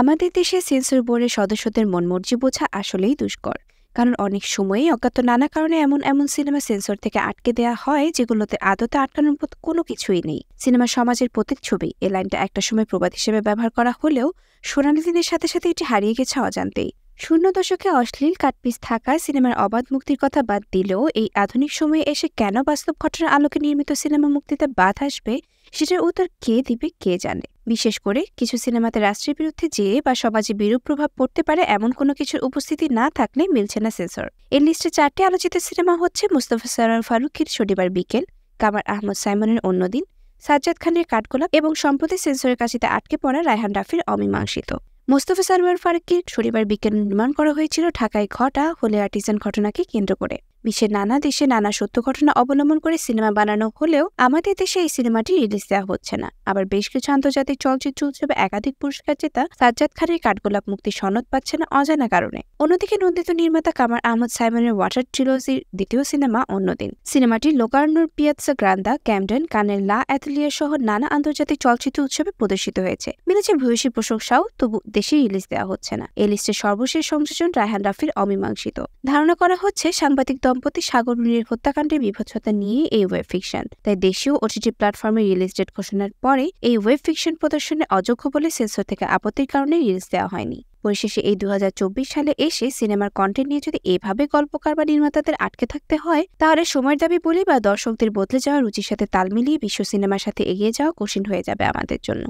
আমাদের দেশে সেন্সর বোর্ডের সদস্যদের মনমর্জি বোঝা আসলেই দুষ্কর। কারণ অনেক সময়ই অজ্ঞাত নানা কারণে এমন এমন সিনেমা সেন্সর থেকে আটকে দেওয়া হয় যেগুলোতে আদতে আটকানোর মতো কোনো কিছুই নেই। সিনেমা সমাজের প্রতীক ছবি, এই লাইনটা একটা সময় প্রবাদ হিসেবে ব্যবহার করা হলেও সোনালী দিনের সাথে সাথে এটি হারিয়ে গেছে অজান্তেই। শূন্য দশকে অশ্লীল কাটপিস থাকায় সিনেমার অবাধ মুক্তির কথা বাদ দিলেও এই আধুনিক সময়ে এসে কেন বাস্তব ঘটনার আলোকে নির্মিত সিনেমা মুক্তিতে বাধা আসবে, সেটার উত্তর কে দিবে কে জানে। বিশেষ করে কিছু সিনেমাতে রাষ্ট্রের বিরুদ্ধে যেয়ে বা সমাজে বিরূপ প্রভাব পড়তে পারে এমন কোনো কিছুর উপস্থিতি না থাকলে মিলছে না সেন্সর। এর লিস্টে 4টি আলোচিত সিনেমা হচ্ছে মোস্তফা সরোয়ার ফারুকীর শনিবার বিকেল, কামার আহমদ সাইমনের অন্যদিন, সাজ্জাদ খানের কাঠগোলাপ এবং সম্প্রতি সেন্সরের কাছিতে আটকে পড়া রায়হান রাফির অমীমাংসিত। মোস্তফা সরোয়ার ফারুকীর শনিবার বিকেল নির্মাণ করা হয়েছিল ঢাকায় ঘটা হোলি আর্টিজান ঘটনাকে কেন্দ্র করে। বিশ্বের নানা দেশে নানা সত্য ঘটনা অবলম্বন করে সিনেমা বানানো হলেও আমাদের দেশে এই সিনেমাটি রিলিজ দেওয়া হচ্ছে না। আবার বেশ কিছু আন্তর্জাতিক চলচ্চিত্র উৎসবে একাধিক পুরস্কার জেতা সাজ্জাদ খানের কাঠগোলাপ মুক্তির সনদ পাচ্ছে না অজানা কারণে। অন্যদিকে নন্দিত নির্মাতা কামার আহমদ সাইমনের ওয়াটার ট্রিলজির দ্বিতীয় সিনেমা অন্যদিন, সিনেমাটি লোকার্নোর পিয়াৎজা গ্রান্দা, ক্যামডেন, কানের লা অ্যাথলিয়ার সহ নানা আন্তর্জাতিক চলচ্চিত্র উৎসবে প্রদর্শিত হয়েছে। মিলেছে ভূয়সী প্রশংসাও, তবু দেশে রিলিজ দেওয়া হচ্ছে না। এই লিস্টের সর্বশেষ সংযোজন রায়হান রাফির অমীমাংসিত। ধারণা করা হচ্ছে সাংবাদিক দম্পতি সাগর রুনির হত্যাকাণ্ডের বিভৎসতা নিয়ে এই ওয়েব ফিকশন, তাই দেশীয় ওটিটি প্ল্যাটফর্মে রিলিজ ডেট ঘোষণার পরে এই ওয়েব ফিকশন প্রদর্শনে অযোগ্য বলে সেন্সর থেকে আপত্তির কারণে রিলিজ দেওয়া হয়নি। পরিশেষে এই 2024 সালে এসে সিনেমার কন্টেন্ট নিয়ে যদি এভাবে গল্পকার বা নির্মাতাদের আটকে থাকতে হয়, তাহলে সময়ের দাবি বলি বা দর্শকদের বদলে যাওয়া রুচির সাথে তাল মিলিয়ে বিশ্ব সিনেমার সাথে এগিয়ে যাওয়া কঠিন হয়ে যাবে আমাদের জন্য।